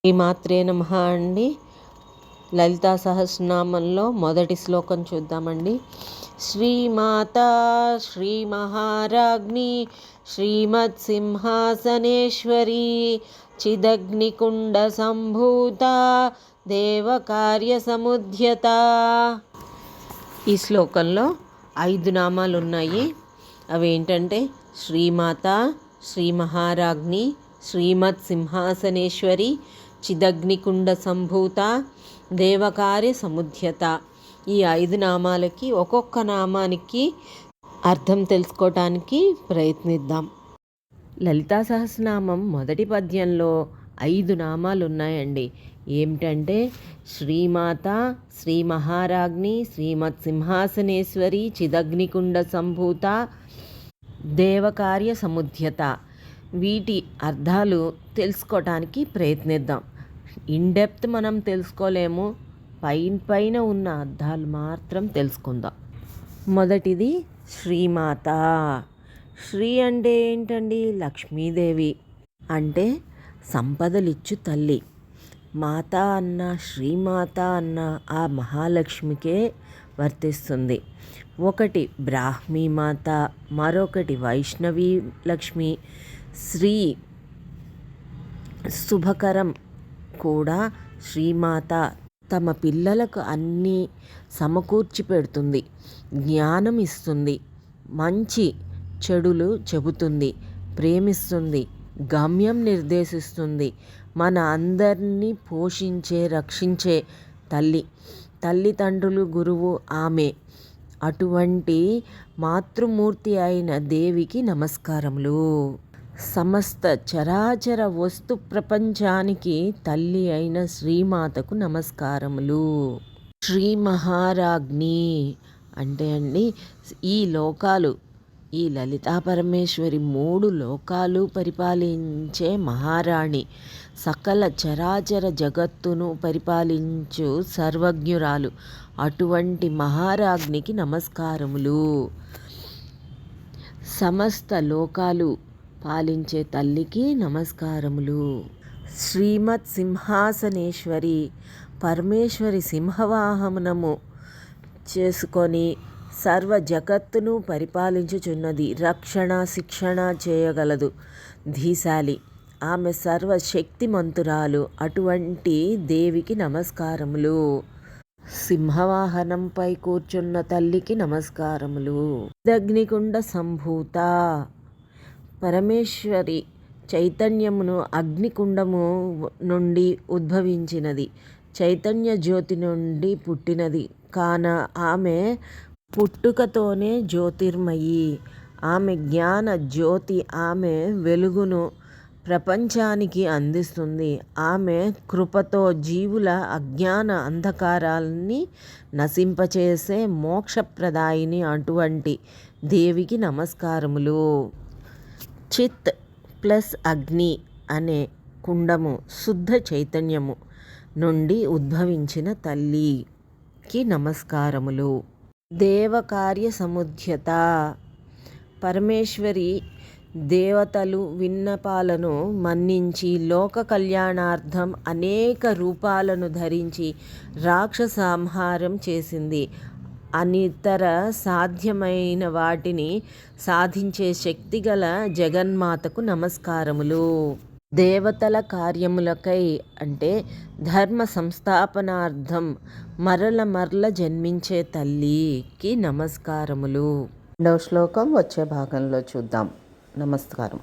శ్రీమాత్రే నమః అండి. లలితా సహస్రనామంలో మొదటి శ్లోకం చూద్దామండి. శ్రీమాతా శ్రీ మహారాజ్ఞి శ్రీమత్సింహాసనేశ్వరీ చిదగ్నికుండ సంభూత దేవకార్య సముద్యత. ఈ శ్లోకంలో 5 నామాలు ఉన్నాయి. అవి ఏంటంటే శ్రీమాత, శ్రీ మహారాజ్ఞి, శ్రీమత్సింహాసనేశ్వరి, చిదగ్నికుండ సంభూత, దేవకార్య సముద్యత. ఈ 5 నామాలకి ఒక్కొక్క నామానికి అర్థం తెలుసుకోవటానికి ప్రయత్నిద్దాం. లలితా సహస్రనామం మొదటి పద్యంలో 5 నామాలు ఉన్నాయండి. ఏమిటంటే శ్రీమాత, శ్రీ మహారాజ్ఞి, శ్రీమత్సింహాసనేశ్వరి, చిదగ్నికుండ సంభూత, దేవకార్య సముద్యత. వీటి అర్థాలు తెలుసుకోవటానికి ప్రయత్నిద్దాం. ఇన్డెప్త్ మనం తెలుసుకోలేము, పైన ఉన్న అర్థాలు మాత్రం తెలుసుకుందాం. మొదటిది శ్రీమాత. శ్రీ అంటే ఏంటండి? లక్ష్మీదేవి అంటే సంపదలిచ్చు తల్లి. మాత అన్న, శ్రీమాత అన్న ఆ మహాలక్ష్మికే వర్తిస్తుంది. ఒకటి బ్రాహ్మీ మాత, మరొకటి వైష్ణవీ లక్ష్మి. శ్రీ శుభకరం కూడా శ్రీమాత తమ పిల్లలకు అన్నీ సమకూర్చి పెడుతుంది, జ్ఞానం ఇస్తుంది, మంచి చెడులు చెబుతుంది, ప్రేమిస్తుంది, గమ్యం నిర్దేశిస్తుంది. మన అందరినీ పోషించే, రక్షించే తల్లి. తల్లిదండ్రులు, గురువు ఆమె. అటువంటి మాతృమూర్తి అయిన దేవికి నమస్కారములు. సమస్త చరాచర వస్తు ప్రపంచానికి తల్లి అయిన శ్రీమాతకు నమస్కారములు. శ్రీ మహారాజ్ఞి అంటే అండి ఈ లోకాలు, ఈ లలితా పరమేశ్వరి 3 లోకాలు పరిపాలించే మహారాణి. సకల చరాచర జగత్తును పరిపాలించు సర్వజ్ఞురాలు. అటువంటి మహారాజ్ఞికి నమస్కారములు. సమస్త లోకాలు పాలించే తల్లికి నమస్కారములు. శ్రీమత్ సింహాసనేశ్వరి, పరమేశ్వరి సింహవాహనము చేసుకొని సర్వ జగత్తును పరిపాలించుచున్నది. రక్షణ, శిక్షణ చేయగలదు. ధీశాలి. ఆమె సర్వశక్తిమంతురాలు. అటువంటి దేవికి నమస్కారములు. సింహవాహనంపై కూర్చున్న తల్లికి నమస్కారములు. చిదగ్నికుండ సంభూత. పరమేశ్వరి చైతన్యమును అగ్నికుండము నుండి ఉద్భవించినది. చైతన్య జ్యోతి నుండి పుట్టినది కాన ఆమె పుట్టుకతోనే జ్యోతిర్మయి. ఆమె జ్ఞాన జ్యోతి. ఆమె వెలుగును ప్రపంచానికి అందిస్తుంది. ఆమె కృపతో జీవుల అజ్ఞాన అంధకారాన్ని నశింపచేసే మోక్షప్రదాయిని. అటువంటి దేవికి నమస్కారములు. చిత్ ప్లస్ అగ్ని అనే కుండము శుద్ధ చైతన్యము నుండి ఉద్భవించిన తల్లికి నమస్కారములు. దేవకార్య సముద్యత. పరమేశ్వరి దేవతలు విన్నపాలను మన్నించి లోక కళ్యాణార్థం అనేక రూపాలను ధరించి రాక్షస సంహారం చేసింది. అనితర సాధ్యమైన వాటిని సాధించే శక్తిగల జగన్మాతకు నమస్కారములు. దేవతల కార్యములకై అంటే ధర్మ సంస్థాపనార్థం మరల జన్మించే తల్లికి నమస్కారములు. 2వ శ్లోకం వచ్చే భాగంలో చూద్దాం. నమస్కారం.